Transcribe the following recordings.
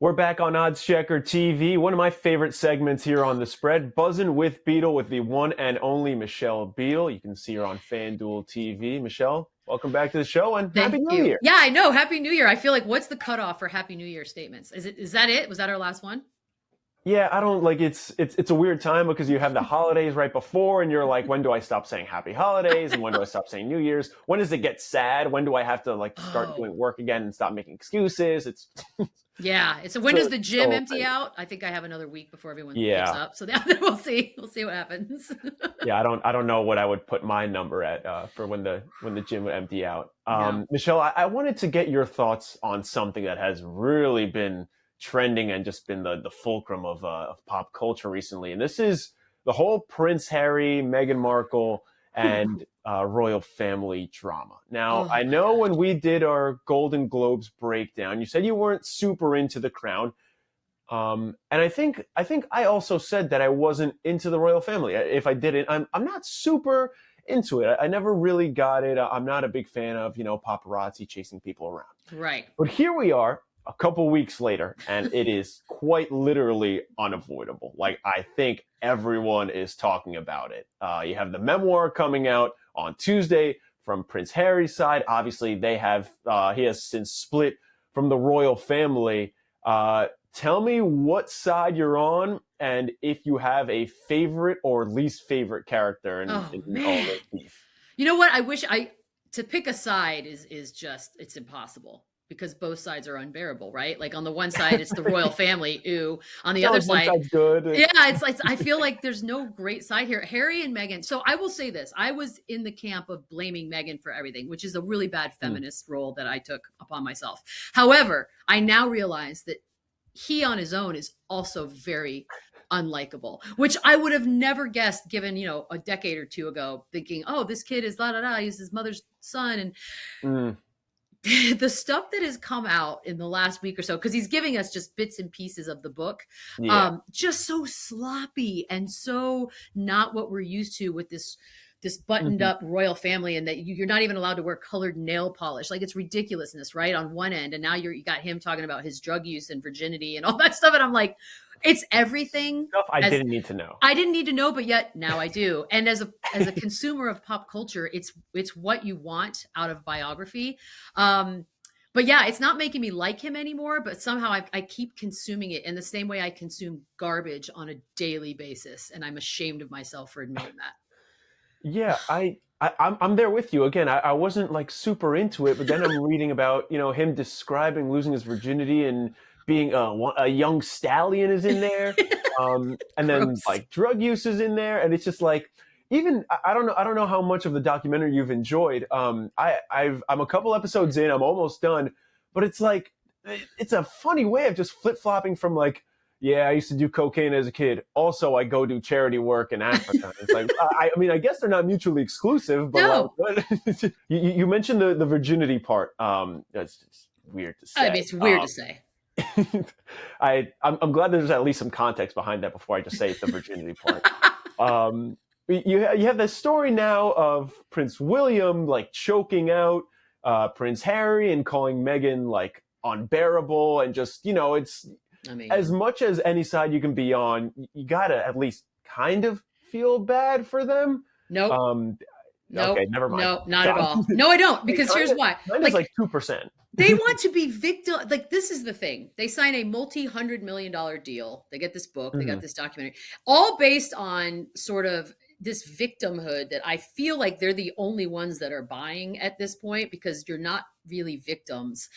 We're back on OddsChecker TV, one of my favorite segments here on the spread. Buzzin with Beadle with the one and only Michelle Beadle. You can see her on FanDuel TV. Michelle, welcome back to the show and Happy Thank New you. Year. Yeah, I know. Happy New Year. I feel like what's the cutoff for Happy New Year statements? Is that it? Was that our last one? Yeah, I don't like it's a weird time because you have the holidays right before and you're like, when do I stop saying happy holidays and when do I stop saying New Year's? When does it get sad? When do I have to like start Oh, doing work again and stop making excuses? It's yeah. It's when does so the gym so empty out? I think I have another week before everyone picks yeah. up. So then we'll see. We'll see what happens. Yeah, I don't know what I would put my number at for when the gym would empty out. No. Michelle, I wanted to get your thoughts on something that has really been trending and just been the fulcrum of pop culture recently, and this is the whole Prince Harry, Meghan Markle, and royal family drama. Now, Oh I my know gosh. when we did our Golden Globes breakdown, you said you weren't super into The Crown. And I think I also said that I wasn't into the royal family. If I didn't, I'm not super into it. I never really got it. I'm not a big fan of paparazzi chasing people around. Right. But here we are, a couple weeks later, and it is quite literally unavoidable. Like I think everyone is talking about it. You have the memoir coming out on Tuesday from Prince Harry's side. Obviously, he has since split from the royal family. Tell me what side you're on, and if you have a favorite or least favorite character Oh in all man. this beef. You know what? I wish I to pick a side is just it's impossible because both sides are unbearable, right? Like on the one side, it's the royal family. Ooh. On It's the not other like one side, side's good. yeah, it's like I feel like there's no great side here. Harry and Meghan. So I will say this: I was in the camp of blaming Meghan for everything, which is a really bad Hmm. feminist role that I took upon myself. However, I now realize that he on his own is also very unlikable, which I would have never guessed given, a decade or two ago, thinking, oh, this kid is la da da, he's his mother's son. And Mm, the stuff that has come out in the last week or so, because he's giving us just bits and pieces of the book, yeah. just so sloppy and so not what we're used to with this buttoned Mhm. up royal family, and that you're not even allowed to wear colored nail polish. Like it's ridiculousness, right? On one end, and now you got him talking about his drug use and virginity and all that stuff, and I'm like, it's everything. Stuff I As didn't need to know. I didn't need to know, but yet now I do. And as a consumer of pop culture, it's what you want out of biography. Um, but yeah, it's not making me like him anymore. But somehow I keep consuming it in the same way I consume garbage on a daily basis, and I'm ashamed of myself for admitting that. Yeah, I'm there with you. Again, I wasn't like super into it, but then I'm reading about, him describing losing his virginity and being a young stallion is in there. And then Gross. like drug use is in there. And it's just like, even, I don't know how much of the documentary you've enjoyed. I'm a couple episodes in, I'm almost done, but it's like, it's a funny way of just flip flopping from like, yeah, I used to do cocaine as a kid. Also, I go do charity work in Africa. It's like, I mean, I guess they're not mutually exclusive, but like, No, what? You mentioned the virginity part. That's just weird to I say. mean it's weird to say. I'm glad there's at least some context behind that before I just say it's the virginity part. Um, you have this story now of Prince William like choking out Prince Harry and calling Meghan like unbearable and just it's I as mean, much as any side you can be on, you gotta at least kind of feel bad for them. nope, Um, okay, nope, never mind. no, not at God, all. No, I don't, because kind here's of, why. kind is Like like 2%. they want to be victim. Like this is the thing. They sign a multi-$100 million deal. They get this book. They got Mhm. this documentary, all based on sort of this victimhood that I feel like they're the only ones that are buying at this point because you're not really victims.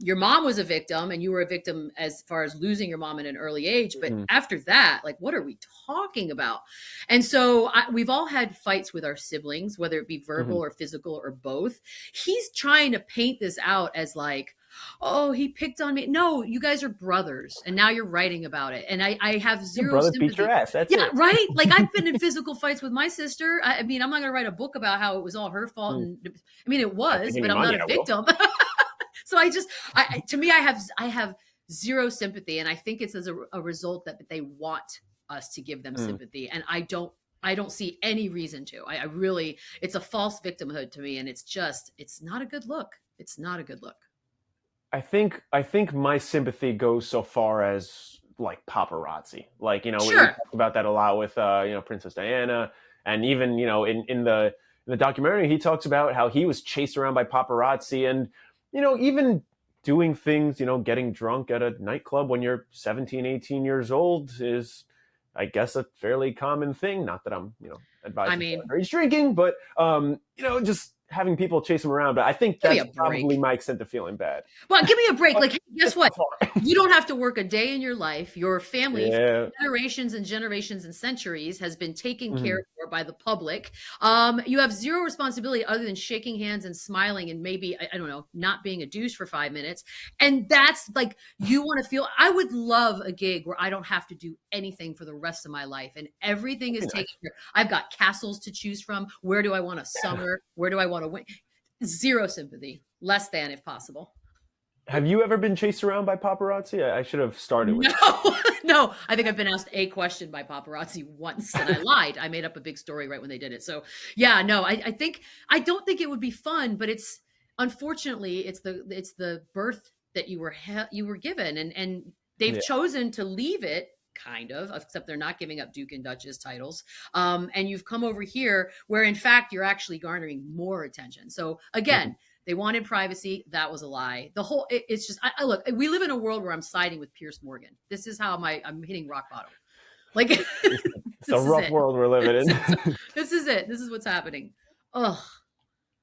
Your mom was a victim, and you were a victim as far as losing your mom at an early age. But Mhm. after that, like, what are we talking about? And so we've all had fights with our siblings, whether it be verbal Mhm. or physical or both. He's trying to paint this out as like, oh, he picked on me. No, you guys are brothers, and now you're writing about it. And I have Your zero brothers beat your sympathy. ass. That's Yeah, it. right. Like I've been in physical fights with my sister. I mean, I'm not going to write a book about how it was all her fault. Mm. And I mean, it I was, think but any I'm not money a I will. victim. So I just, to me, I have zero sympathy, and I think it's as a result that they want us to give them Mm. sympathy, and I don't see any reason to. I really, it's a false victimhood to me, and it's not a good look. It's not a good look. I think my sympathy goes so far as like paparazzi. Like, we Sure. talked about that a lot with Princess Diana, and even in the documentary he talks about how he was chased around by paparazzi, and even doing things, getting drunk at a nightclub when you're 17, 18 years old is, I guess, a fairly common thing. Not that I'm, I advising mean, underage drinking, but just having people chase him around. But I think give me that's a probably break. my extent of feeling bad. Well, give me a break. But Like, hey, guess it's what? so far. You don't have to work a day in your life. Your family, for Yeah. generations and generations and centuries, has been taken care Mhm. for by the public. You have zero responsibility other than shaking hands and smiling and maybe, I don't know, not being a douche for 5 minutes. And that's like, you want to feel, I would love a gig where I don't have to do anything for the rest of my life and everything That'd is be taken nice. care. I've got castles to choose from. Where do I want to summer? Where do I want to win? Zero sympathy, less than if possible. Have you ever been chased around by paparazzi? I should have started with No, that. no. I think I've been asked a question by paparazzi once, and I lied. I made up a big story right when they did it. So, yeah, no. I don't think it would be fun, but it's unfortunately it's the birth that you were given, and they've Yeah. chosen to leave it. Kind of, except they're not giving up Duke and Duchess titles. And you've come over here where, in fact, you're actually garnering more attention. So, Mhm. again, they wanted privacy. That was a lie. It's just, I look, we live in a world where I'm siding with Pierce Morgan. This is how I'm hitting rock bottom. Like, It's a this is rough it. world we're living This is, in. this is it. This is what's happening. Ugh.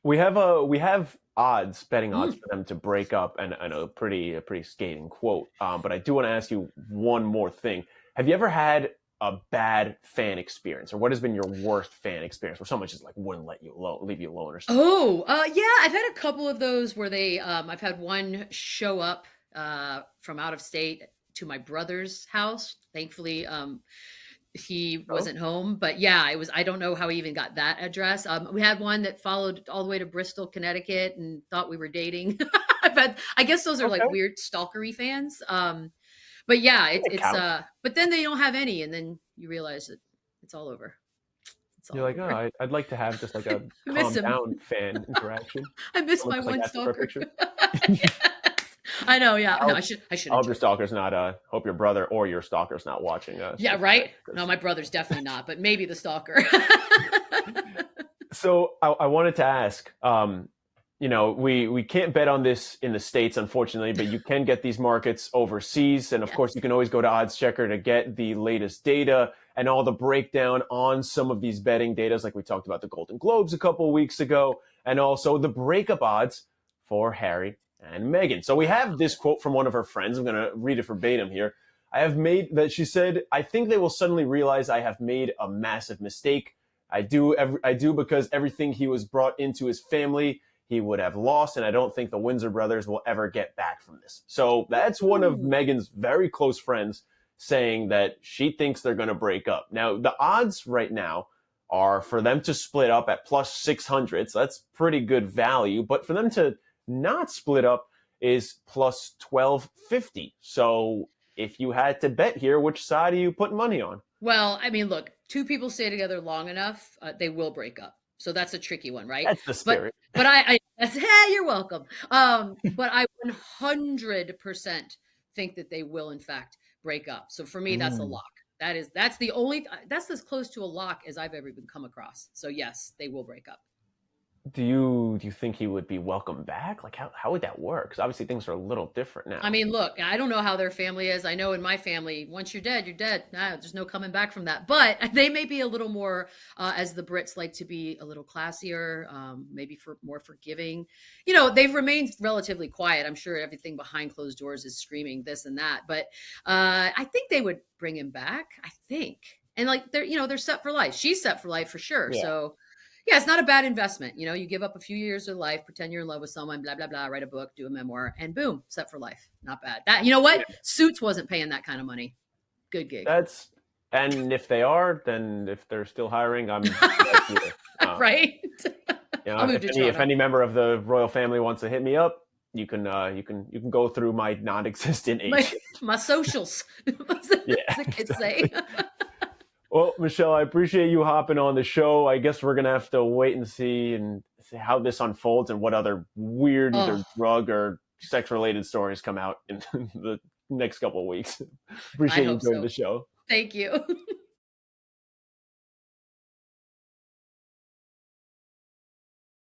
We have odds, betting odds Mm. for them to break up, and a pretty scathing quote. But I do want to ask you one more thing. Have you ever had a bad fan experience, or what has been your worst fan experience, where someone just like wouldn't let you alone, leave you alone, or something? Oh, yeah. I've had a couple of those where I've had one show up from out of state to my brother's house. Thankfully, he Oh, wasn't home, but yeah, I don't know how he even got that address. We had one that followed all the way to Bristol, Connecticut and thought we were dating. I guess those are like okay. weird stalkery fans. But yeah, It counts. but then they don't have any and then you realize that it's all over. It's You're all like, oh, over. I'd like to have just like a I miss calm him. down fan interaction. I miss Someone my just like one asking for a stalker. picture. Yes. I know, yeah. I No, hope, I I shouldn't hope your joke. stalker's not. Hope your brother or your stalker's not watching Yeah, this right? No, because my brother's definitely not, but maybe the stalker. So I wanted to ask, we can't bet on this in the States, unfortunately, but you can get these markets overseas. And of course, Yes. you can always go to OddsChecker to get the latest data and all the breakdown on some of these betting data, like we talked about the Golden Globes a couple of weeks ago, and also the breakup odds for Harry and Meghan. So we have this quote from one of her friends. I'm going to read it verbatim here. I have made that she said, I think they will suddenly realize I have made a massive mistake. I do because everything he was brought into his family, he would have lost, and I don't think the Windsor brothers will ever get back from this. So that's one of Ooh. Meghan's very close friends saying that she thinks they're going to break up. Now, the odds right now are for them to split up at plus 600, so that's pretty good value, but for them to not split up is plus 1250. So if you had to bet here, which side are you putting money on? Well, I mean, look, two people stay together long enough, they will break up. So that's a tricky one, right? That's the But spirit. I that's, hey, you're welcome. But I 100% think that they will in fact break up. So for me, that's a Mm. lock. That's as close to a lock as I've ever even come across. So yes, they will break up. Do you think he would be welcome back? Like how would that work? Because obviously things are a little different I now. mean, look, I don't know how their family is. I know in my family, once you're dead, you're dead. Nah, there's no coming back from that. But they may be a little more, as the Brits like to be, a little classier, maybe for more forgiving. They've remained relatively quiet. I'm sure everything behind closed doors is screaming this and that. But I think they would bring him back. I think, and like they're set for life. She's set for life for sure. Yeah. So yeah, it's not a bad investment. You give up a few years of life, pretend you're in love with someone, blah, blah, blah, write a book, do a memoir, and boom, set for life. Not bad. That, you know Yeah. what? Suits wasn't paying that kind of money. Good gig. That's and if they are, then if they're still hiring, I'm right here. Right? I'll move If to any Toronto. member of the royal family wants to hit me up, you can go through my non-existent My agent. my socials, as Yeah, the kids say. exactly. Well, Michelle, I appreciate you hopping on the show. I guess we're gonna have to wait and see how this unfolds and what other weird Oh, either drug or sex related stories come out in the next couple of weeks. I Appreciate you hope doing so. the show. Thank you.